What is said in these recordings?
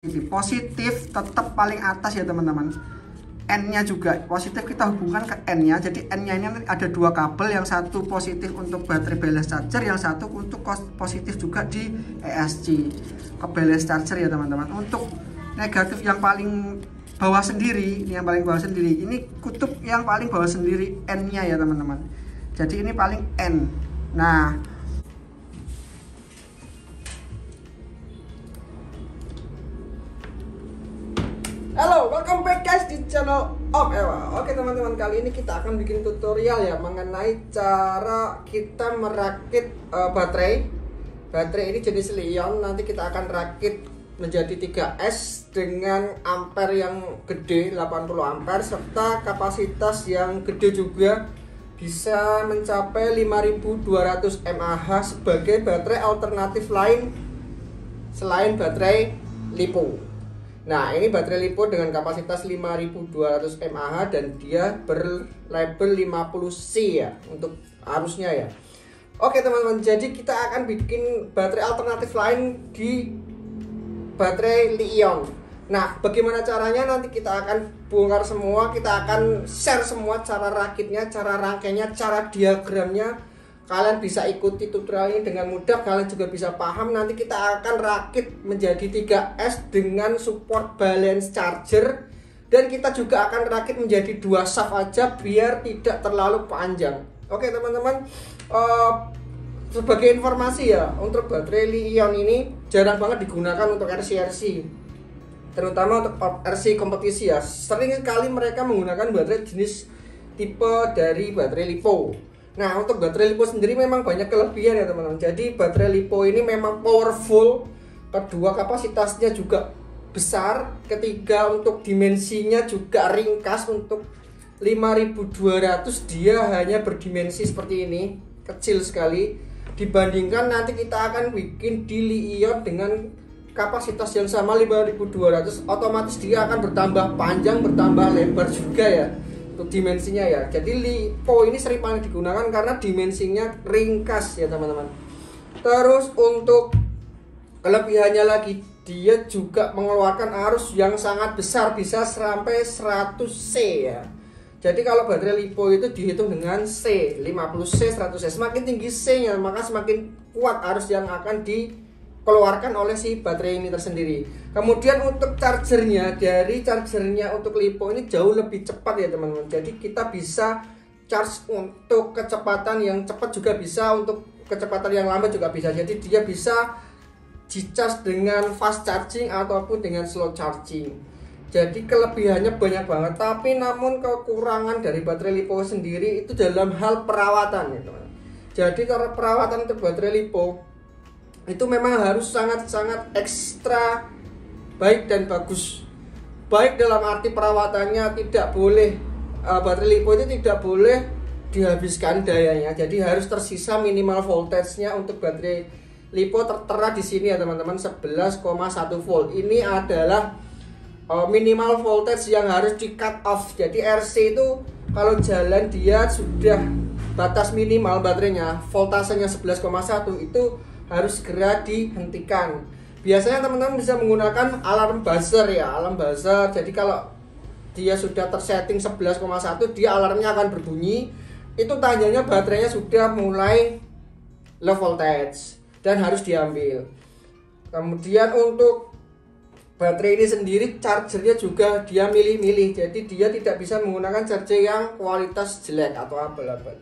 Ini positif tetap paling atas ya teman-teman. N-nya juga positif kita hubungkan ke N-nya. Jadi N-nya ini ada dua kabel, yang satu positif untuk baterai balance charger, yang satu untuk positif juga di ESC ke balance charger ya teman-teman. Untuk negatif yang paling bawah sendiri, ini yang paling bawah sendiri, ini kutub yang paling bawah sendiri N-nya ya teman-teman. Jadi ini paling N. Nah, halo, welcome back guys di channel Om Ewa. Oke teman-teman, kali ini kita akan bikin tutorial ya mengenai cara kita merakit baterai. Baterai ini jenis Li-ion, nanti kita akan rakit menjadi 3S dengan ampere yang gede 80 ampere serta kapasitas yang gede juga, bisa mencapai 5200 mAh sebagai baterai alternatif lain selain baterai LiPo. Nah, ini baterai LiPo dengan kapasitas 5200 mAh dan dia berlabel 50C ya untuk arusnya ya. Oke teman-teman, jadi kita akan bikin baterai alternatif lain di baterai Li-ion. Nah, bagaimana caranya nanti kita akan bongkar semua, kita akan share semua cara rakitnya, cara rangkainya, cara diagramnya. Kalian bisa ikuti tutorial ini dengan mudah, kalian juga bisa paham. Nanti kita akan rakit menjadi 3S dengan support balance charger, dan kita juga akan rakit menjadi 2 shaft aja biar tidak terlalu panjang. Oke teman-teman, sebagai informasi ya, untuk baterai Li-ion ini jarang banget digunakan untuk RC, terutama untuk RC kompetisi ya. Sering sekali mereka menggunakan baterai jenis tipe dari baterai LiPo. Nah, untuk baterai LiPo sendiri memang banyak kelebihan ya teman-teman. Jadi baterai LiPo ini memang powerful, kedua kapasitasnya juga besar, ketiga untuk dimensinya juga ringkas. Untuk 5200 dia hanya berdimensi seperti ini, kecil sekali. Dibandingkan nanti kita akan bikin di Li-ion dengan kapasitas yang sama 5200, otomatis dia akan bertambah panjang, bertambah lebar juga ya untuk dimensinya ya. Jadi LiPo ini sering paling digunakan karena dimensinya ringkas ya teman-teman. Terus untuk kelebihannya lagi, dia juga mengeluarkan arus yang sangat besar, bisa sampai 100C ya. Jadi kalau baterai LiPo itu dihitung dengan C, 50C, 100C. Semakin tinggi C-nya, maka semakin kuat arus yang akan dikeluarkan oleh si baterai ini tersendiri. Kemudian untuk chargernya, dari chargernya untuk LiPo ini jauh lebih cepat ya teman-teman. Jadi kita bisa charge untuk kecepatan yang cepat juga bisa, untuk kecepatan yang lambat juga bisa. Jadi dia bisa di-charge dengan fast charging ataupun dengan slow charging. Jadi kelebihannya banyak banget, tapi namun kekurangan dari baterai LiPo sendiri itu dalam hal perawatan ya teman-teman. Jadi kalau perawatan untuk baterai LiPo itu memang harus sangat-sangat ekstra baik dan bagus. Baik dalam arti perawatannya, tidak boleh baterai LiPo itu tidak boleh dihabiskan dayanya. Jadi harus tersisa minimal voltage-nya. Untuk baterai LiPo tertera di sini ya teman-teman, 11,1 volt. Ini adalah minimal voltage yang harus di cut off. Jadi RC itu kalau jalan dia sudah batas minimal baterainya, voltasenya 11,1 itu harus segera dihentikan. Biasanya teman-teman bisa menggunakan alarm buzzer ya, alarm buzzer. Jadi kalau dia sudah tersetting 11,1, dia alarmnya akan berbunyi. Itu tandanya baterainya sudah mulai low voltage dan harus diambil. Kemudian untuk baterai ini sendiri, chargernya juga dia milih-milih. Jadi dia tidak bisa menggunakan charger yang kualitas jelek atau abal-abal.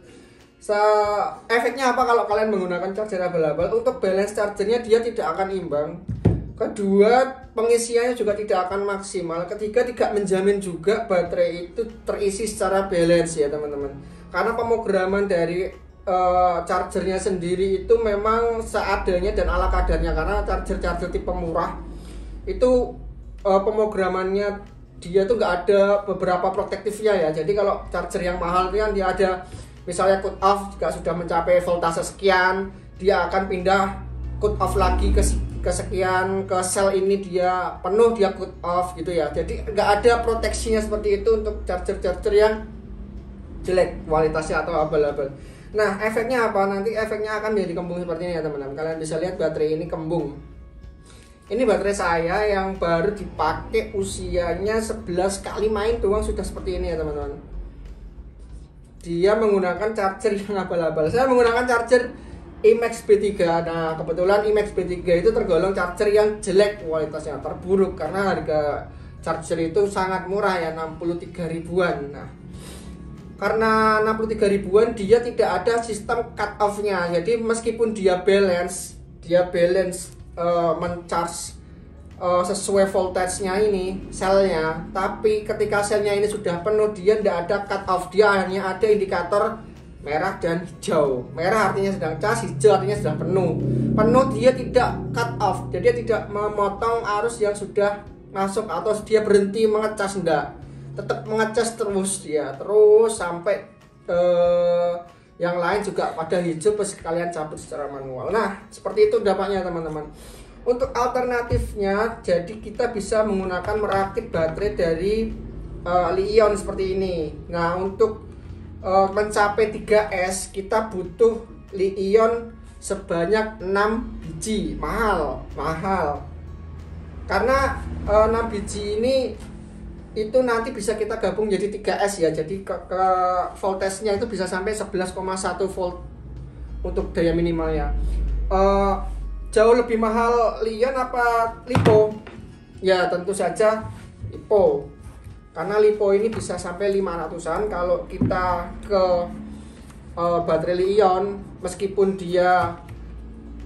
Efeknya apa kalau kalian menggunakan charger abal-abal? Untuk balance chargernya dia tidak akan imbang. Kedua, pengisiannya juga tidak akan maksimal. Ketiga, tidak menjamin juga baterai itu terisi secara balance ya teman-teman. Karena pemrograman dari chargernya sendiri itu memang seadanya dan ala kadarnya. Karena charger tipe murah itu pemrogramannya dia tuh nggak ada beberapa protektifnya ya. Jadi kalau charger yang mahal itu kan dia ada, misalnya cut off jika sudah mencapai voltase sekian, dia akan pindah cut off lagi ke sekian, ke sel ini dia penuh, dia cut off gitu ya. Jadi nggak ada proteksinya seperti itu untuk charger yang jelek kualitasnya atau abal-abal. Nah, efeknya apa? Nanti efeknya akan menjadi kembung seperti ini ya teman-teman. Kalian bisa lihat baterai ini kembung. Ini baterai saya yang baru dipakai, usianya 11 kali main doang sudah seperti ini ya teman-teman. Dia menggunakan charger yang abal-abal. Saya menggunakan charger IMAX B3. Nah kebetulan IMAX B3 itu tergolong charger yang jelek kualitasnya, terburuk, karena harga charger itu sangat murah ya, 63 ribuan. Nah karena 63 ribuan dia tidak ada sistem cut off nya. Jadi meskipun dia balance mencharge sesuai voltage-nya ini selnya, tapi ketika selnya ini sudah penuh dia tidak ada cut off, dia hanya ada indikator merah dan hijau. Merah artinya sedang cas, hijau artinya sedang penuh. Penuh dia tidak cut off, jadi dia tidak memotong arus yang sudah masuk atau dia berhenti mengecas, enggak, tetap mengecas terus dia, terus sampai yang lain juga pada hijau pas kalian cabut secara manual. Nah seperti itu dampaknya teman-teman. Untuk alternatifnya, jadi kita bisa menggunakan merakit baterai dari Li-ion seperti ini. Nah untuk mencapai 3S kita butuh Li-ion sebanyak 6 biji. Mahal karena 6 biji ini itu nanti bisa kita gabung jadi 3S ya. Jadi ke voltage-nya itu bisa sampai 11,1 volt untuk daya minimalnya. Jauh lebih mahal Li-ion apa LiPo? Ya tentu saja LiPo, karena LiPo ini bisa sampai 500-an. Kalau kita ke baterai Li-ion, meskipun dia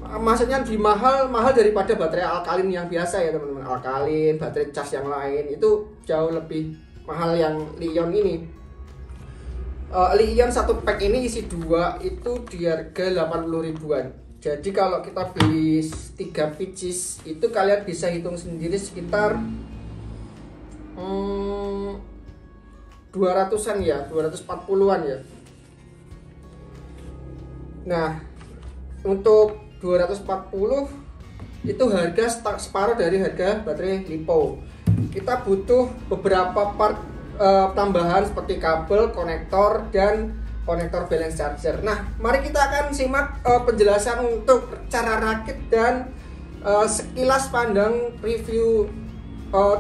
maksudnya lebih mahal daripada baterai alkalin yang biasa ya teman-teman. Alkalin, baterai cas yang lain itu jauh lebih mahal yang Li-ion ini. Li-ion satu pack ini isi 2 itu di harga 80 ribuan. Jadi kalau kita beli 3 pieces itu kalian bisa hitung sendiri sekitar 200-an ya, 240-an ya. Nah untuk 240 itu harga separuh dari harga baterai LiPo. Kita butuh beberapa part tambahan seperti kabel, konektor, dan konektor balance charger. Nah mari kita akan simak penjelasan untuk cara rakit dan sekilas pandang review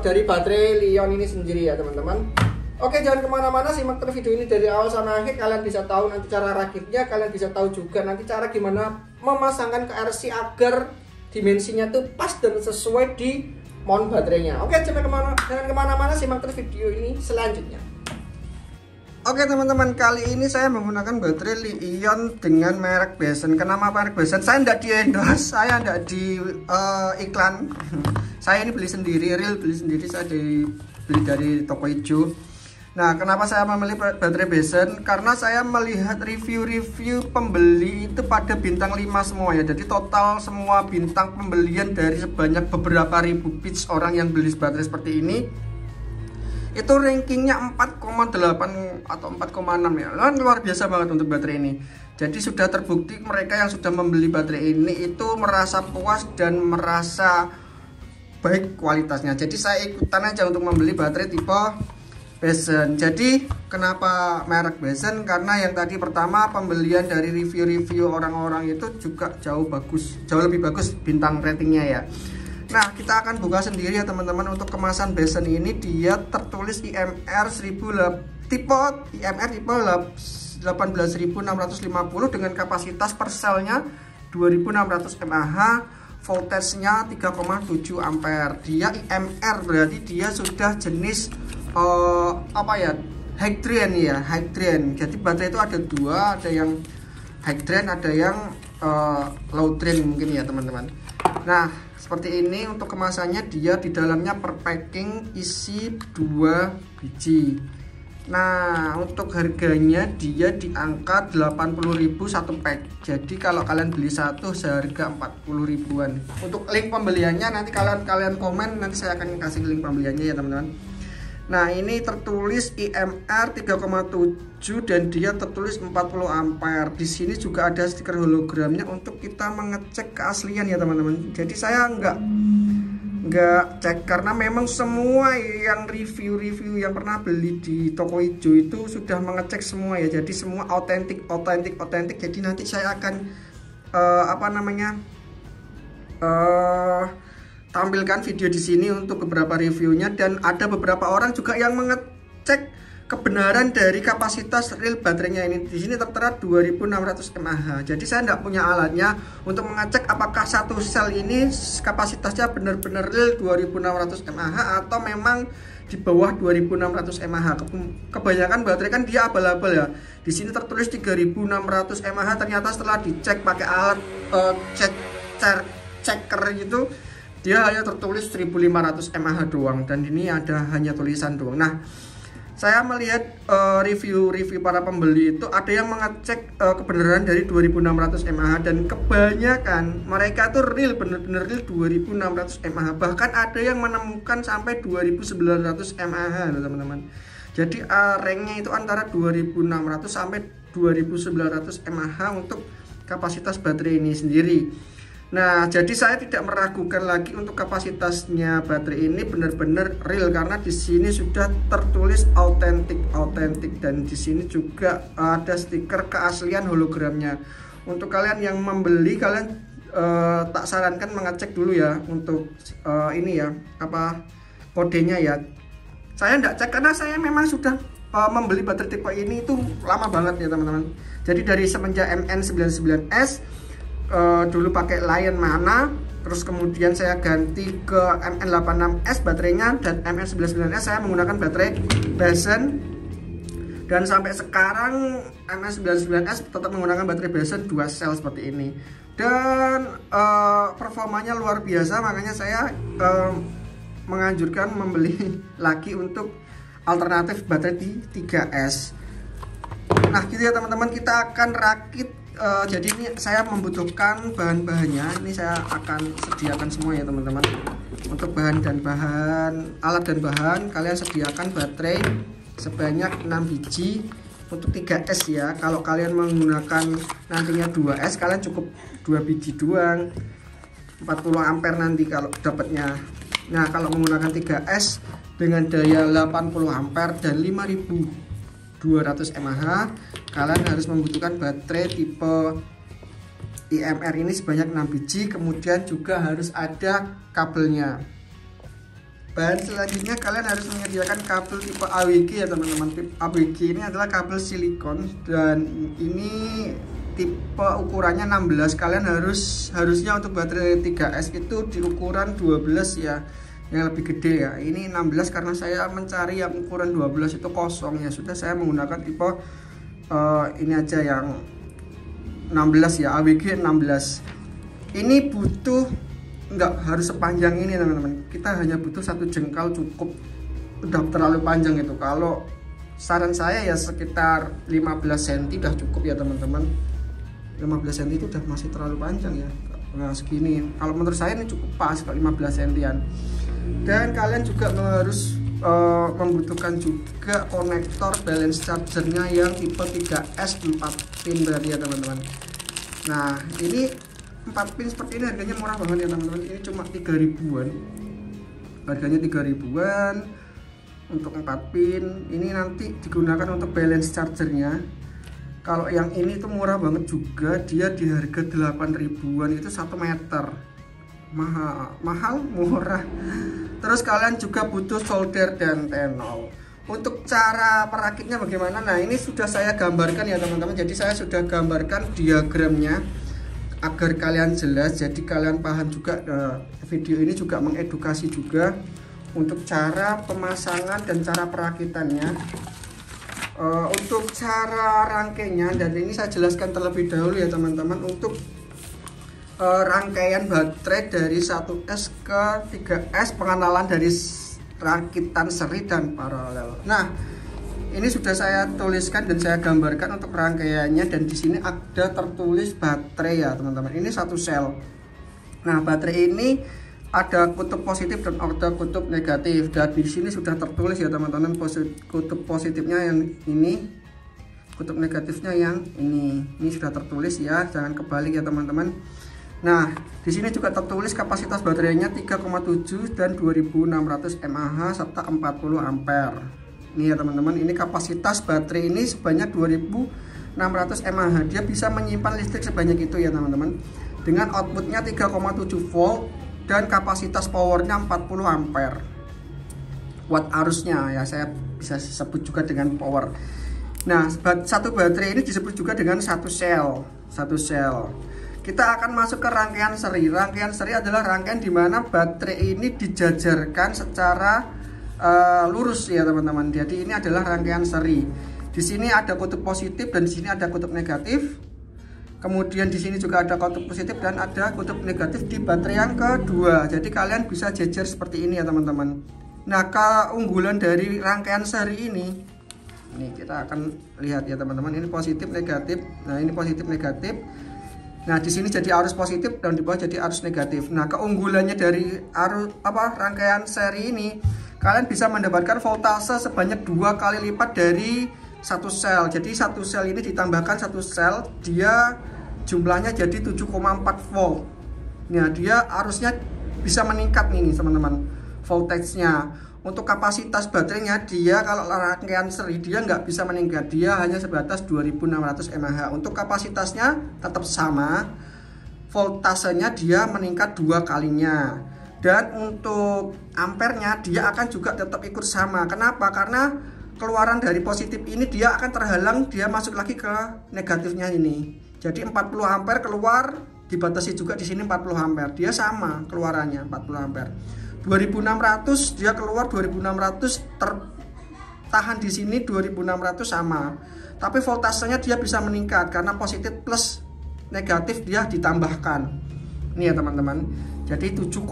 dari baterai Li-ion ini sendiri ya teman-teman. Oke, jangan kemana-mana, simak terus video ini dari awal sampai akhir. Kalian bisa tahu nanti cara rakitnya, kalian bisa tahu juga nanti cara gimana memasangkan ke RC agar dimensinya tuh pas dan sesuai di mount baterainya. Oke, jangan kemana-mana, simak terus video ini selanjutnya. Oke teman-teman, kali ini saya menggunakan baterai Li-ion dengan merek Besen. Kenapa merek Besen? Saya tidak di endorse, saya tidak di iklan. Saya ini beli sendiri, real beli sendiri, saya beli dari toko hijau. Nah kenapa saya memilih baterai Besen? Karena saya melihat review-review pembeli itu pada bintang 5 semua ya. Jadi total semua bintang pembelian dari sebanyak beberapa ribu piece orang yang beli baterai seperti ini, itu rankingnya 4,8 atau 4,6 ya. Luar biasa banget untuk baterai ini. Jadi sudah terbukti mereka yang sudah membeli baterai ini itu merasa puas dan merasa baik kualitasnya. Jadi saya ikutan aja untuk membeli baterai tipe Besen. Jadi kenapa merek Besen? Karena yang tadi pertama, pembelian dari review-review orang-orang itu juga jauh lebih bagus bintang ratingnya ya. Nah kita akan buka sendiri ya teman-teman. Untuk kemasan Besen ini dia tertulis IMR 1000 tipe 18650 dengan kapasitas per selnya 2600 mAh, voltage-nya 3,7 ampere. Dia IMR berarti dia sudah jenis high drain ya, high drain. Jadi baterai itu ada dua, ada yang high drain, ada yang low drain mungkin ya teman-teman. Nah seperti ini untuk kemasannya, dia di dalamnya per packing isi 2 biji. Nah untuk harganya dia di angka 80.000 satu pack. Jadi kalau kalian beli satu seharga 40 ribuan. Untuk link pembeliannya nanti kalian komen, nanti saya akan kasih link pembeliannya ya teman-teman. Nah ini tertulis IMR 3,7 dan dia tertulis 40 ampere. Di sini juga ada stiker hologramnya untuk kita mengecek keaslian ya teman-teman. Jadi saya nggak cek karena memang semua yang review yang pernah beli di toko hijau itu sudah mengecek semua ya. Jadi semua otentik. Jadi nanti saya akan tampilkan video di sini untuk beberapa reviewnya, dan ada beberapa orang juga yang mengecek kebenaran dari kapasitas real baterainya ini. Di sini tertera 2600 mAh. Jadi saya tidak punya alatnya untuk mengecek apakah satu sel ini kapasitasnya benar-benar real 2600 mAh atau memang di bawah 2600 mAh. Kebanyakan baterai kan dia abal-abal ya. Di sini tertulis 3600 mAh, ternyata setelah dicek pakai alat checker gitu, dia hanya tertulis 1500 mAh doang, dan ini ada hanya tulisan doang. Nah, saya melihat review para pembeli itu ada yang mengecek kebenaran dari 2600 mAh, dan kebanyakan mereka tuh real, bener-bener real 2600 mAh. Bahkan ada yang menemukan sampai 2900 mAh loh teman-teman. Jadi ranknya itu antara 2600 sampai 2900 mAh untuk kapasitas baterai ini sendiri. Nah, jadi saya tidak meragukan lagi untuk kapasitasnya baterai ini benar-benar real, karena di sini sudah tertulis autentik, dan di sini juga ada stiker keaslian hologramnya. Untuk kalian yang membeli, kalian tak sarankan mengecek dulu ya untuk ini ya, apa kodenya ya. Saya tidak cek karena saya memang sudah membeli baterai tipe ini itu lama banget ya teman-teman. Jadi dari semenjak MN99S, dulu pakai Lion Mana, terus kemudian saya ganti ke MN86S baterainya, dan MN99S saya menggunakan baterai Besen, dan sampai sekarang MN99S tetap menggunakan baterai Besen 2 sel seperti ini, dan performanya luar biasa. Makanya saya menganjurkan membeli lagi untuk alternatif baterai di 3S. Nah gitu ya teman-teman, kita akan rakit. Jadi ini saya membutuhkan bahan-bahannya. Ini saya akan sediakan semua ya teman-teman. Untuk bahan dan bahan, alat dan bahan, kalian sediakan baterai sebanyak 6 biji untuk 3S ya. Kalau kalian menggunakan nantinya 2S, kalian cukup 2 biji doang, 40 ampere nanti kalau dapatnya. Nah kalau menggunakan 3S dengan daya 80 ampere dan 5200 mAh, kalian harus membutuhkan baterai tipe IMR ini sebanyak 6 biji. Kemudian juga harus ada kabelnya. Bahan selanjutnya, kalian harus menyediakan kabel tipe AWG ya teman-teman. Tipe AWG ini adalah kabel silikon, dan ini tipe ukurannya 16. Kalian harusnya untuk baterai 3S itu di ukuran 12 ya, yang lebih gede ya. Ini 16 karena saya mencari yang ukuran 12 itu kosong ya. Sudah saya menggunakan tipe ini aja yang 16 ya, AWG 16. Ini butuh, nggak harus sepanjang ini teman-teman, kita hanya butuh 1 jengkal cukup. Udah terlalu panjang itu. Kalau saran saya ya sekitar 15 cm udah cukup ya teman-teman. 15 cm itu udah masih terlalu panjang ya. Nah segini, kalau menurut saya ini cukup pas kalau 15 cm. Dan kalian juga harus membutuhkan juga konektor balance chargernya yang tipe 3S 4 pin berarti ya teman-teman. Nah ini 4 pin seperti ini harganya murah banget ya teman-teman. Ini cuma 3.000-an, harganya 3.000-an untuk 4 pin. Ini nanti digunakan untuk balance chargernya. Kalau yang ini tuh murah banget juga, dia di harga 8.000-an, itu 1 meter. Mahal murah. Terus kalian juga butuh solder dan tenol. Untuk cara perakitnya bagaimana? Nah ini sudah saya gambarkan ya teman-teman. Jadi saya sudah gambarkan diagramnya agar kalian jelas. Jadi kalian paham juga. Video ini juga mengedukasi juga untuk cara pemasangan dan cara perakitannya. Untuk cara rangkainya, dan ini saya jelaskan terlebih dahulu ya teman-teman. Untuk rangkaian baterai dari 1S ke 3S, pengenalan dari rakitan seri dan paralel. Nah, ini sudah saya tuliskan dan saya gambarkan untuk rangkaiannya, dan di sini ada tertulis baterai ya teman-teman. Ini 1 sel. Nah, baterai ini ada kutub positif dan ada kutub negatif. Dan di sini sudah tertulis ya teman-teman, kutub positifnya yang ini, kutub negatifnya yang ini. Ini sudah tertulis ya, jangan kebalik ya teman-teman. Nah, di sini juga tertulis kapasitas baterainya 3,7 dan 2600 mAh serta 40 ampere. Ini ya teman-teman, ini kapasitas baterai ini sebanyak 2600 mAh. Dia bisa menyimpan listrik sebanyak itu ya teman-teman. Dengan outputnya 3,7 volt dan kapasitas powernya 40 ampere. Watt arusnya ya saya bisa sebut juga dengan power. Nah, satu baterai ini disebut juga dengan satu sel. Kita akan masuk ke rangkaian seri. Rangkaian seri adalah rangkaian di mana baterai ini dijajarkan secara lurus ya teman-teman. Jadi ini adalah rangkaian seri. Di sini ada kutub positif dan di sini ada kutub negatif. Kemudian di sini juga ada kutub positif dan ada kutub negatif di baterai yang kedua. Jadi kalian bisa jejer seperti ini ya teman-teman. Nah, keunggulan dari rangkaian seri ini kita akan lihat ya teman-teman. Ini positif negatif. Nah, ini positif negatif. Nah, di sini jadi arus positif dan di bawah jadi arus negatif. Nah, keunggulannya dari rangkaian seri ini, kalian bisa mendapatkan voltase sebanyak 2 kali lipat dari satu sel. Jadi satu sel ini ditambahkan satu sel, dia jumlahnya jadi 7,4 volt. Nah, dia arusnya bisa meningkat nih teman-teman. Voltage-nya untuk kapasitas baterainya, dia kalau rangkaian seri dia nggak bisa meningkat, dia hanya sebatas 2600 mAh. Untuk kapasitasnya tetap sama, voltasenya dia meningkat 2 kalinya, dan untuk ampernya dia akan juga tetap ikut sama. Kenapa? Karena keluaran dari positif ini dia akan terhalang, dia masuk lagi ke negatifnya ini. Jadi 40 ampere keluar, dibatasi juga di sini 40 ampere, dia sama keluarannya 40 ampere. 2600 dia keluar 2600, tertahan di sini 2600 sama. Tapi voltasenya dia bisa meningkat karena positif plus negatif dia ditambahkan. Ini ya teman-teman. Jadi 7,4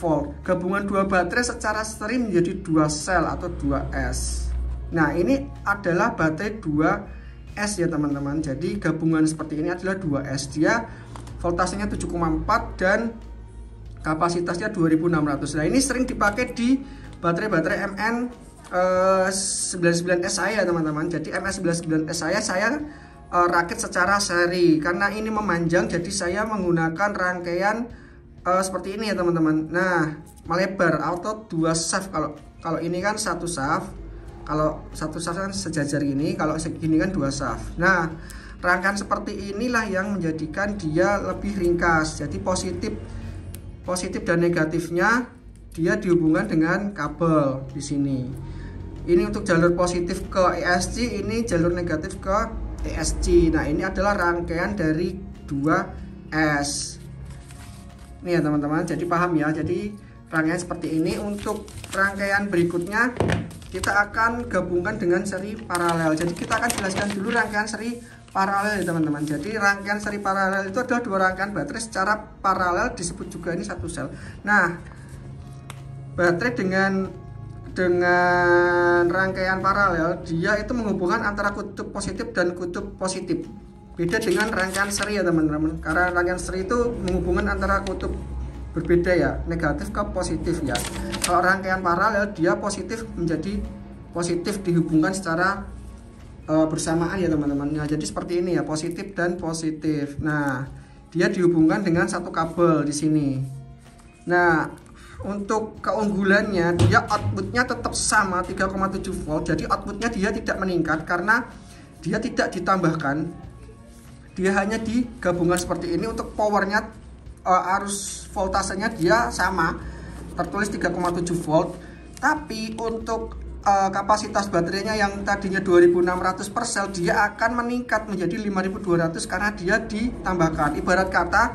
volt. Gabungan dua baterai secara seri menjadi 2 sel atau 2S. Nah, ini adalah baterai 2S ya teman-teman. Jadi gabungan seperti ini adalah 2S. Dia voltasenya 7,4 dan kapasitasnya 2600. Nah, ini sering dipakai di baterai-baterai MN99S saya teman-teman. Jadi MN99S saya rakit secara seri karena ini memanjang, jadi saya menggunakan rangkaian seperti ini ya teman-teman. Nah, melebar atau 2 shaft. Kalau ini kan 1 shaft. Kalau 1 shaft kan sejajar gini, kalau segini kan 2 shaft. Nah, rangkaian seperti inilah yang menjadikan dia lebih ringkas. Jadi positif dan negatifnya dia dihubungkan dengan kabel di sini. Ini untuk jalur positif ke ESC, ini jalur negatif ke ESC. Nah, ini adalah rangkaian dari 2S. Ini ya teman-teman, jadi paham ya. Jadi rangkaian seperti ini. Untuk rangkaian berikutnya kita akan gabungkan dengan seri paralel. Jadi kita akan jelaskan dulu rangkaian seri paralel ya teman-teman. Jadi rangkaian seri paralel itu adalah 2 rangkaian baterai secara paralel, disebut juga ini satu sel. Nah, baterai dengan rangkaian paralel dia itu menghubungkan antara kutub positif dan kutub positif. Beda dengan rangkaian seri ya teman-teman. Karena rangkaian seri itu menghubungkan antara kutub berbeda ya, negatif ke positif ya. Kalau rangkaian paralel dia positif menjadi positif dihubungkan secara bersamaan ya teman-teman. Nah, jadi seperti ini ya, positif dan positif. Nah, dia dihubungkan dengan satu kabel di sini. Nah, untuk keunggulannya dia outputnya tetap sama 3,7 volt. Jadi outputnya dia tidak meningkat karena dia tidak ditambahkan, dia hanya digabungkan seperti ini. Untuk powernya arus voltasenya dia sama, tertulis 3,7 volt. Tapi untuk kapasitas baterainya yang tadinya 2600 per sel, dia akan meningkat menjadi 5200 karena dia ditambahkan. Ibarat kata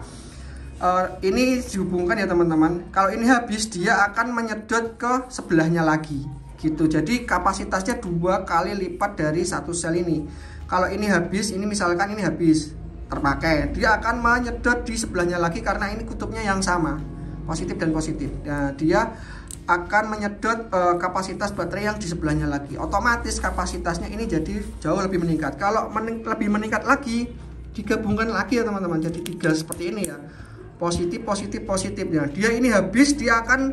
ini dihubungkan ya teman-teman. Kalau ini habis, dia akan menyedot ke sebelahnya lagi gitu. Jadi kapasitasnya 2 kali lipat dari satu sel ini. Kalau ini habis, ini misalkan ini habis terpakai, dia akan menyedot di sebelahnya lagi karena ini kutubnya yang sama, positif dan positif. Nah, dia akan menyedot kapasitas baterai yang di sebelahnya lagi. Otomatis kapasitasnya ini jadi jauh lebih meningkat. Kalau lebih meningkat lagi, digabungkan lagi ya teman-teman. Jadi 3 seperti ini ya. Positif, positif, positif. Nah, dia ini habis, dia akan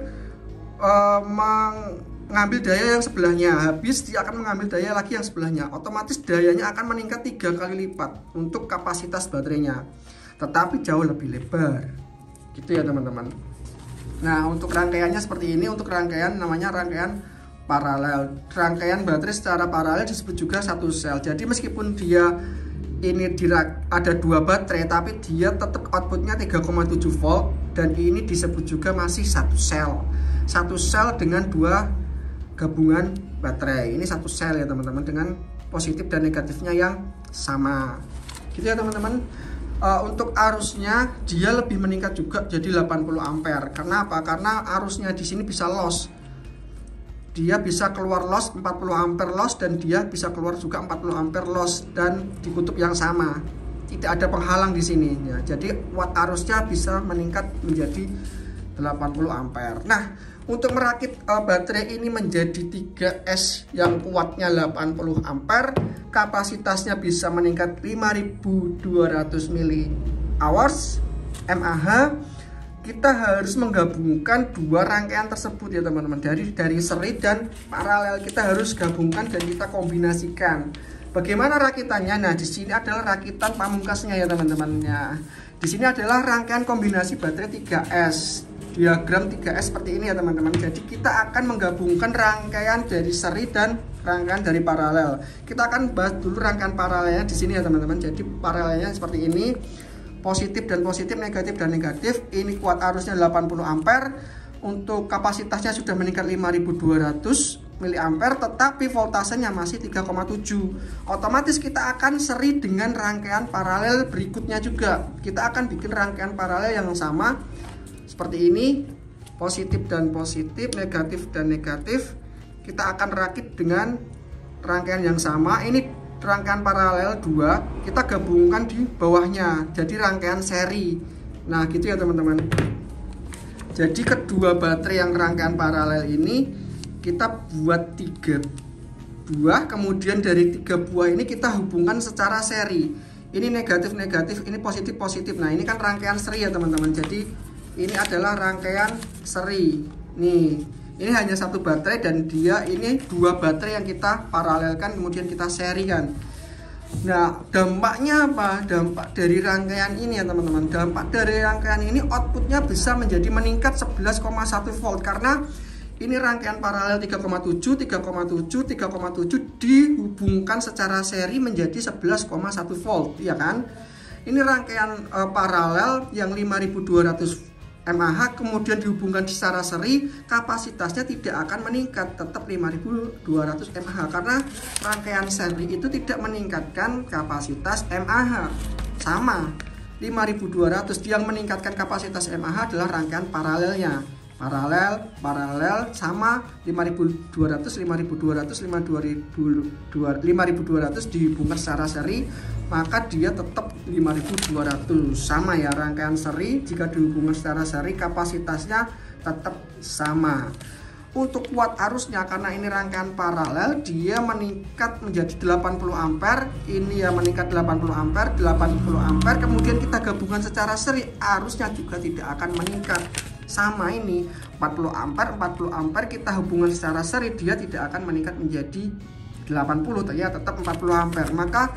mengambil daya yang sebelahnya. Habis, dia akan mengambil daya lagi yang sebelahnya. Otomatis dayanya akan meningkat 3 kali lipat untuk kapasitas baterainya. Tetapi jauh lebih lebar. Gitu ya teman-teman. Nah, untuk rangkaiannya seperti ini. Untuk rangkaian namanya rangkaian paralel. Rangkaian baterai secara paralel disebut juga satu sel. Jadi meskipun dia ini ada 2 baterai, tapi dia tetap outputnya 3,7 volt dan ini disebut juga masih satu sel dengan dua gabungan baterai. Ini satu sel ya teman-teman, dengan positif dan negatifnya yang sama gitu ya teman-teman. Untuk arusnya dia lebih meningkat juga jadi 80 ampere. Karena apa? Karena arusnya di sini bisa loss. Dia bisa keluar loss 40 ampere loss, dan dia bisa keluar juga 40 ampere loss, dan di kutub yang sama. Tidak ada penghalang di sini ya. Jadi watt arusnya bisa meningkat menjadi 80 ampere. Nah, untuk merakit baterai ini menjadi 3S yang kuatnya 80 ampere, kapasitasnya bisa meningkat 5200 mAh. Kita harus menggabungkan dua rangkaian tersebut ya teman-teman, dari seri dan paralel. Kita harus gabungkan dan kita kombinasikan. Bagaimana rakitannya? Nah, di sini adalah rakitan pamungkasnya ya teman-teman. Di sini adalah rangkaian kombinasi baterai 3S. Diagram 3S seperti ini ya teman-teman. Jadi kita akan menggabungkan rangkaian dari seri dan rangkaian dari paralel. Kita akan bahas dulu rangkaian paralelnya di sini ya teman-teman. Jadi paralelnya seperti ini. Positif dan positif, negatif dan negatif. Ini kuat arusnya 80 ampere. Untuk kapasitasnya sudah meningkat 5200 mAh, tetapi voltasenya masih 3,7. Otomatis kita akan seri dengan rangkaian paralel berikutnya juga. Kita akan bikin rangkaian paralel yang sama seperti ini, positif dan positif, negatif dan negatif. Kita akan rakit dengan rangkaian yang sama. Ini rangkaian paralel 2, kita gabungkan di bawahnya jadi rangkaian seri. Nah gitu ya teman-teman. Jadi kedua baterai yang rangkaian paralel ini kita buat 3 buah, kemudian dari 3 buah ini kita hubungkan secara seri. Ini negatif negatif, ini positif positif. Nah ini kan rangkaian seri ya teman-teman. Jadi ini adalah rangkaian seri. Nih, ini hanya satu baterai dan dia ini 2 baterai yang kita paralelkan kemudian kita serikan. Nah, dampaknya apa? Dampak dari rangkaian ini ya teman-teman. Dampak dari rangkaian ini outputnya bisa menjadi meningkat 11,1 volt karena ini rangkaian paralel 3,7, 3,7, 3,7 dihubungkan secara seri menjadi 11,1 volt, ya kan? Ini rangkaian paralel yang 5200 mAh kemudian dihubungkan secara seri, kapasitasnya tidak akan meningkat, tetap 5200 mAh karena rangkaian seri itu tidak meningkatkan kapasitas mAh. Sama 5200, yang meningkatkan kapasitas mAh adalah rangkaian paralelnya. Paralel sama 5200 dihubungkan secara seri, maka dia tetap 5200. Sama ya, rangkaian seri jika dihubungkan secara seri kapasitasnya tetap sama. Untuk kuat arusnya karena ini rangkaian paralel dia meningkat menjadi 80 ampere. Ini ya meningkat 80 ampere, kemudian kita gabungkan secara seri, arusnya juga tidak akan meningkat. Sama ini 40 ampere kita hubungan secara seri, dia tidak akan meningkat menjadi 80 ya, tetap 40 ampere. Maka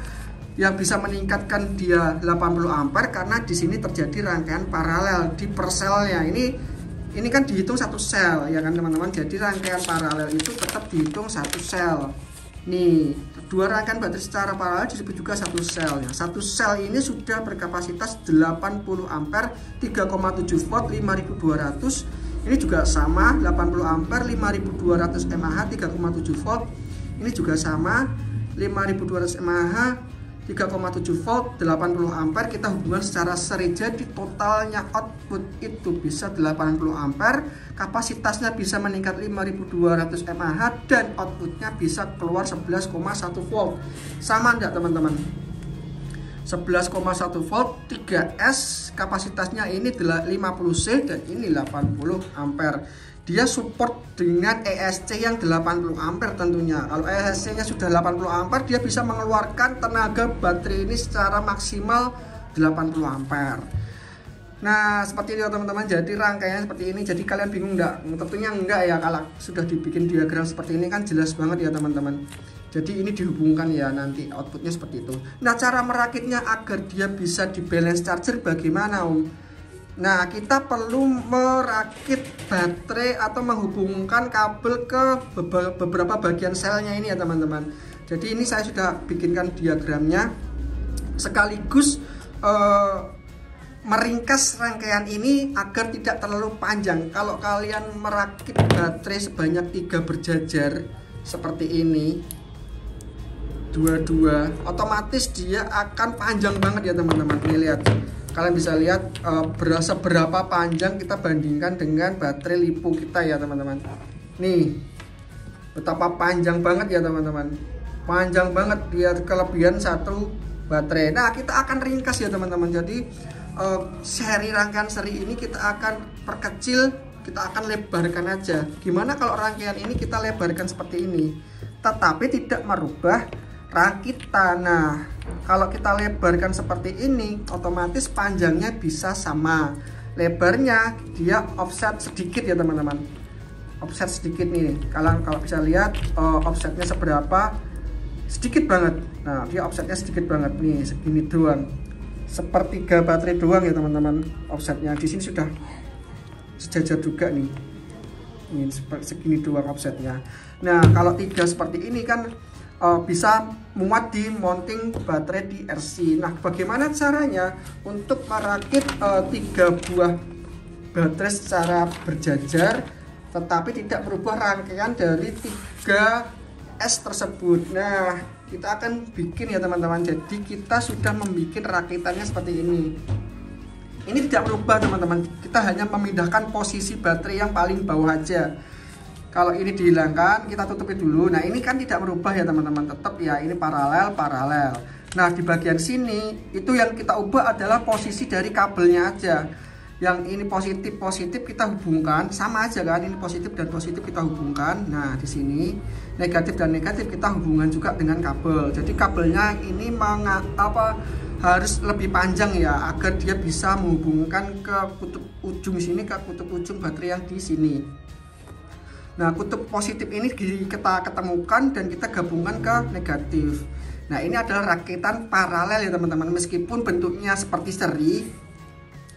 yang bisa meningkatkan dia 80 ampere karena di sini terjadi rangkaian paralel di perselnya. Ini kan dihitung satu sel ya kan teman-teman. Jadi rangkaian paralel itu tetap dihitung satu sel. Nih, dua rangkaian baterai secara paralel disebut juga satu sel ya. Satu sel ini sudah berkapasitas 80 ampere, 3,7 volt, 5200. Ini juga sama 80 ampere, 5200 mAh, 3,7 volt. Ini juga sama 5200 mAh, 3,7 volt, 80 ampere. Kita hubungan secara seri, jadi totalnya output itu bisa 80 ampere, kapasitasnya bisa meningkat 5200 mAh, dan outputnya bisa keluar 11,1 volt. Sama enggak teman-teman? 11,1 volt, 3S, kapasitasnya ini 50C dan ini 80 ampere. Dia support dengan ESC yang 80 ampere tentunya. Kalau ESC nya sudah 80 ampere, dia bisa mengeluarkan tenaga baterai ini secara maksimal 80 ampere. Nah seperti ini teman-teman, jadi rangkaiannya seperti ini. Jadi kalian bingung enggak? Tentunya enggak ya, kalau sudah dibikin diagram seperti ini kan jelas banget ya teman-teman. Jadi ini dihubungkan ya, nanti outputnya seperti itu. Nah cara merakitnya agar dia bisa di balance charger bagaimana Om? Nah kita perlu merakit baterai atau menghubungkan kabel ke beberapa bagian selnya ini ya teman-teman. Jadi ini saya sudah bikinkan diagramnya sekaligus meringkas rangkaian ini agar tidak terlalu panjang. Kalau kalian merakit baterai sebanyak 3 berjajar seperti ini, dua-dua, otomatis dia akan panjang banget ya teman-teman. Nih lihat, kalian bisa lihat berasa berapa panjang kita bandingkan dengan baterai LiPo kita ya teman-teman. Nih, betapa panjang banget ya teman-teman, panjang banget dia, kelebihan satu baterai. Nah, kita akan ringkas ya teman-teman. Jadi rangkaian seri ini kita akan perkecil, kita akan lebarkan aja. Gimana kalau rangkaian ini kita lebarkan seperti ini, tetapi tidak merubah rakitan. Nah, kalau kita lebarkan seperti ini, otomatis panjangnya bisa sama, lebarnya dia offset sedikit ya teman-teman, offset sedikit nih. Kalian kalau bisa lihat offsetnya seberapa, sedikit banget. Nah, dia offsetnya sedikit banget nih, segini doang, sepertiga baterai doang ya teman-teman. Offsetnya di sini sudah sejajar juga nih, ini segini doang offsetnya. Nah, kalau 3 seperti ini kan bisa muat di mounting baterai di RC. Nah, bagaimana caranya untuk merakit 3 buah baterai secara berjajar tetapi tidak merubah rangkaian dari 3S tersebut? Nah, kita akan bikin ya teman-teman. Jadi kita sudah membuat rakitannya seperti ini. Ini tidak berubah teman-teman, kita hanya memindahkan posisi baterai yang paling bawah aja. Kalau ini dihilangkan, kita tutupi dulu. Nah, ini kan tidak berubah ya teman-teman, tetap ya ini paralel. Nah, di bagian sini itu yang kita ubah adalah posisi dari kabelnya aja. Yang ini positif kita hubungkan, sama aja kan, ini positif dan positif kita hubungkan. Nah, di sini negatif dan negatif kita hubungan juga dengan kabel. Jadi kabelnya ini harus lebih panjang ya, agar dia bisa menghubungkan ke kutub ujung sini ke kutub ujung baterai yang di sini. Nah, kutub positif ini kita ketemukan dan kita gabungkan ke negatif. Nah, ini adalah rakitan paralel ya teman-teman, meskipun bentuknya seperti seri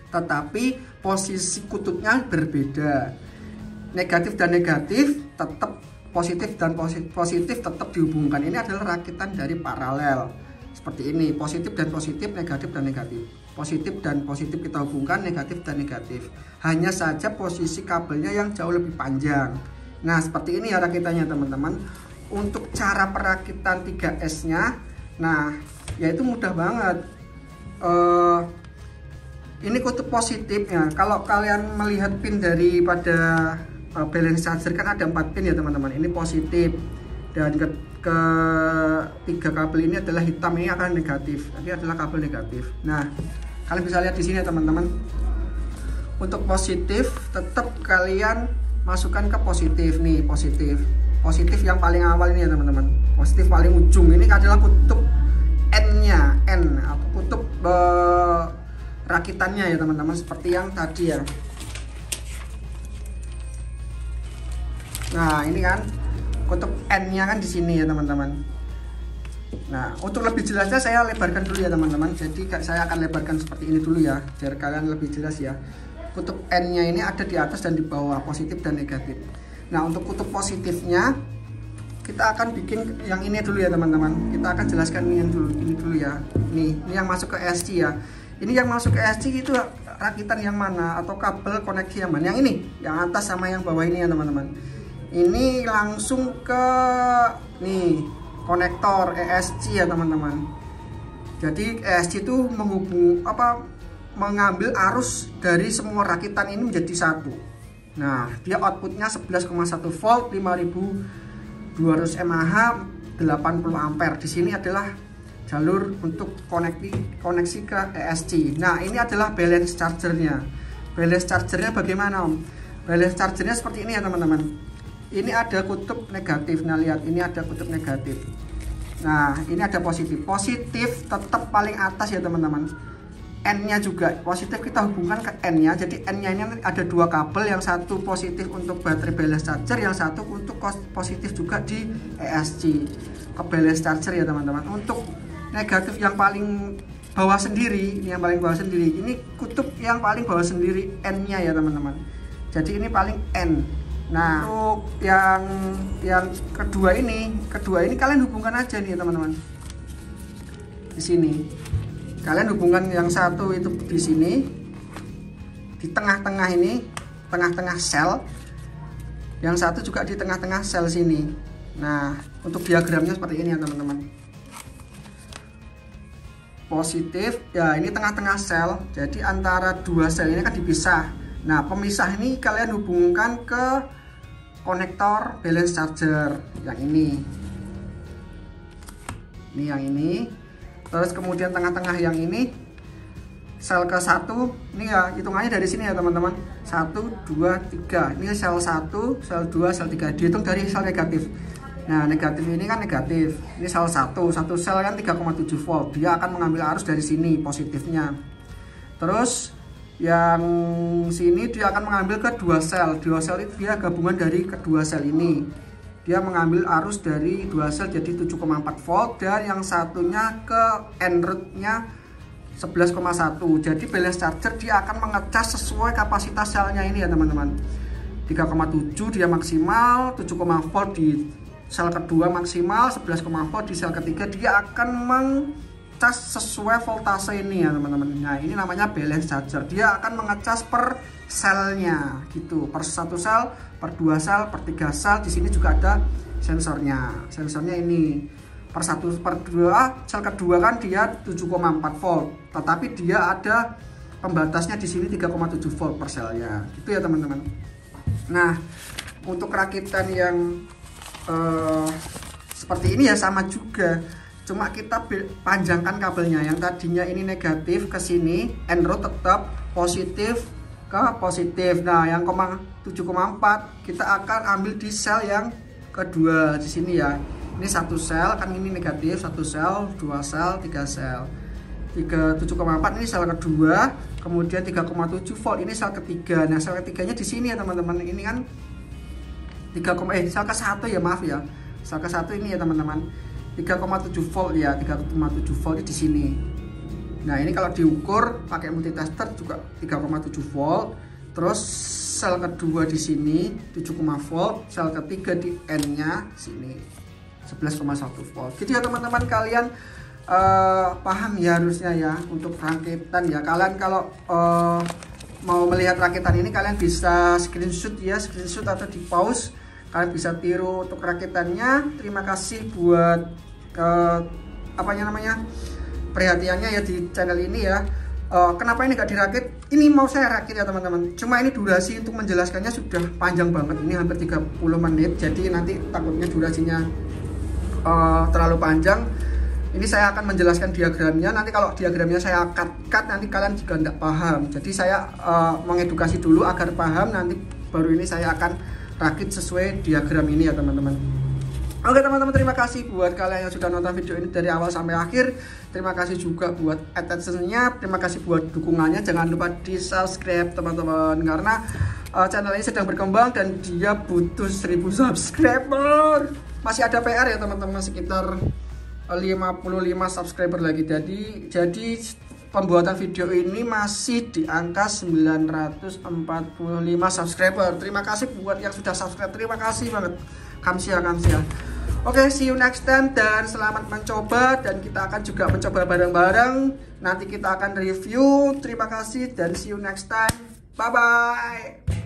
tetapi posisi kutubnya berbeda. Negatif dan negatif tetap, positif dan positif tetap dihubungkan. Ini adalah rakitan dari paralel seperti ini, positif dan positif, negatif dan negatif. Positif dan positif kita hubungkan, negatif dan negatif. Hanya saja posisi kabelnya yang jauh lebih panjang. Nah, seperti ini ya rakitannya teman-teman. Untuk cara perakitan 3S nya, nah yaitu mudah banget. Ini kutub positifnya. Kalau kalian melihat pin daripada balance charger kan ada 4 pin ya teman-teman. Ini positif dan ke 3 kabel ini adalah hitam, ini akan negatif. Ini adalah kabel negatif. Nah, kalian bisa lihat di sini ya teman-teman. Untuk positif tetap kalian masukkan ke positif nih, positif yang paling awal ini ya teman-teman, positif paling ujung. Ini adalah kutub N-nya, N atau kutub rakitannya ya teman-teman, seperti yang tadi ya. Nah, ini kan kutub N-nya kan di sini ya teman-teman. Nah, untuk lebih jelasnya saya lebarkan dulu ya teman-teman. Jadi saya akan lebarkan seperti ini dulu ya, biar kalian lebih jelas ya. Kutub N-nya ini ada di atas dan di bawah, positif dan negatif. Nah, untuk kutub positifnya kita akan bikin yang ini dulu ya teman-teman. Kita akan jelaskan ini dulu ya. Ini yang masuk ke SC ya. Ini yang masuk ke SC itu rakitan yang mana atau kabel koneksi yang mana? Yang ini, yang atas sama yang bawah ini ya teman-teman. Ini langsung ke nih konektor ESC ya teman-teman. Jadi ESC itu mengambil arus dari semua rakitan ini menjadi satu. Nah, dia outputnya 11,1 volt, 5200 mAh, 80 ampere. Di sini adalah jalur untuk koneksi ke ESC. Nah, ini adalah balance chargernya. Balance chargernya bagaimana Om? Balance chargernya seperti ini ya teman-teman. Ini ada kutub negatif. Nah, lihat, ini ada kutub negatif. Nah, ini ada positif. Positif tetap paling atas ya teman-teman. N-nya juga positif kita hubungkan ke N-nya. Jadi N-nya ini ada 2 kabel, yang satu positif untuk baterai balance charger, yang satu untuk positif juga di ESC ke balance charger ya teman-teman. Untuk negatif yang paling bawah sendiri, ini yang paling bawah sendiri, ini kutub yang paling bawah sendiri N-nya ya teman-teman. Jadi ini paling N. Nah, untuk yang kedua ini kalian hubungkan aja nih ya teman-teman. Di sini Kalian hubungkan yang satu itu di sini, di tengah-tengah ini, tengah-tengah sel. Yang satu juga di tengah-tengah sel sini. Nah, untuk diagramnya seperti ini ya teman-teman. Positif, ya ini tengah-tengah sel. Jadi antara dua sel ini kan dipisah. Nah, pemisah ini kalian hubungkan ke konektor balance charger yang ini. Ini yang ini. Terus kemudian tengah-tengah yang ini sel ke satu, ini ya hitungannya dari sini ya teman-teman. 1, 2, 3. Ini sel 1, sel 2, sel 3. Dihitung dari sel negatif. Nah, negatif ini kan negatif. Ini sel 1, satu sel kan 3,7 volt. Dia akan mengambil arus dari sini positifnya. Terus yang sini dia akan mengambil ke dua sel. Dua sel itu dia gabungan dari kedua sel ini. Dia mengambil arus dari dua sel jadi 7,4 volt dan yang satunya ke N-root-nya 11,1. Jadi balance charger dia akan mengecas sesuai kapasitas selnya ini ya teman-teman. 3,7 dia maksimal, 7, volt di sel kedua maksimal, 11, volt di sel ketiga. Dia akan mengecas sesuai voltase ini ya teman-teman. Nah, ini namanya balance charger. Dia akan mengecas per selnya gitu, per satu sel, per dua sel, per tiga sel. Di sini juga ada sensornya. Sensornya ini per 1 per 2 sel kedua kan dia 7,4 volt, tetapi dia ada pembatasnya di sini 3,7 volt per selnya gitu ya teman-teman. Nah, untuk rakitan yang seperti ini ya sama juga, cuma kita panjangkan kabelnya. Yang tadinya ini negatif ke sini, N-root tetap positif ke positif. Nah, yang 7,4 kita akan ambil di sel yang kedua di sini ya. Ini satu sel kan, ini negatif, satu sel, dua sel, tiga sel. 7,4 ini sel kedua, kemudian 3,7 volt ini sel ketiga. Nah, sel ketiganya di sini ya teman-teman. Ini kan sel ke satu ya, maaf ya. Sel ke satu ini ya teman-teman. 3,7 volt ya, 3,7 volt di sini. Nah, ini kalau diukur pakai multitester juga 3,7 volt. Terus sel kedua di sini 7, volt, sel ketiga di N-nya sini 11,1 volt. Jadi ya teman-teman kalian paham ya harusnya ya untuk rakitan ya. Kalian kalau mau melihat rakitan ini kalian bisa screenshot ya, screenshot atau di pause. Kalian bisa tiru untuk rakitannya. Terima kasih buat perhatiannya ya di channel ini ya. Kenapa ini gak dirakit? Ini mau saya rakit ya teman-teman. Cuma ini durasi untuk menjelaskannya sudah panjang banget. Ini hampir 30 menit. Jadi nanti takutnya durasinya terlalu panjang. Ini saya akan menjelaskan diagramnya. Nanti kalau diagramnya saya cut nanti kalian juga tidak paham. Jadi saya mengedukasi dulu agar paham. Nanti baru ini saya akan rakit sesuai diagram ini ya teman-teman. Oke teman-teman, terima kasih buat kalian yang sudah nonton video ini dari awal sampai akhir. Terima kasih juga buat attention-nya. Terima kasih buat dukungannya. Jangan lupa di subscribe teman-teman, karena channel ini sedang berkembang dan dia butuh 1000 subscriber. Masih ada PR ya teman-teman, sekitar 55 subscriber lagi. Jadi pembuatan video ini masih di angka 945 subscriber. Terima kasih buat yang sudah subscribe. Terima kasih banget. Kamsia. Oke, see you next time dan selamat mencoba, dan kita akan juga mencoba bareng-bareng. Nanti kita akan review. Terima kasih dan see you next time. Bye bye.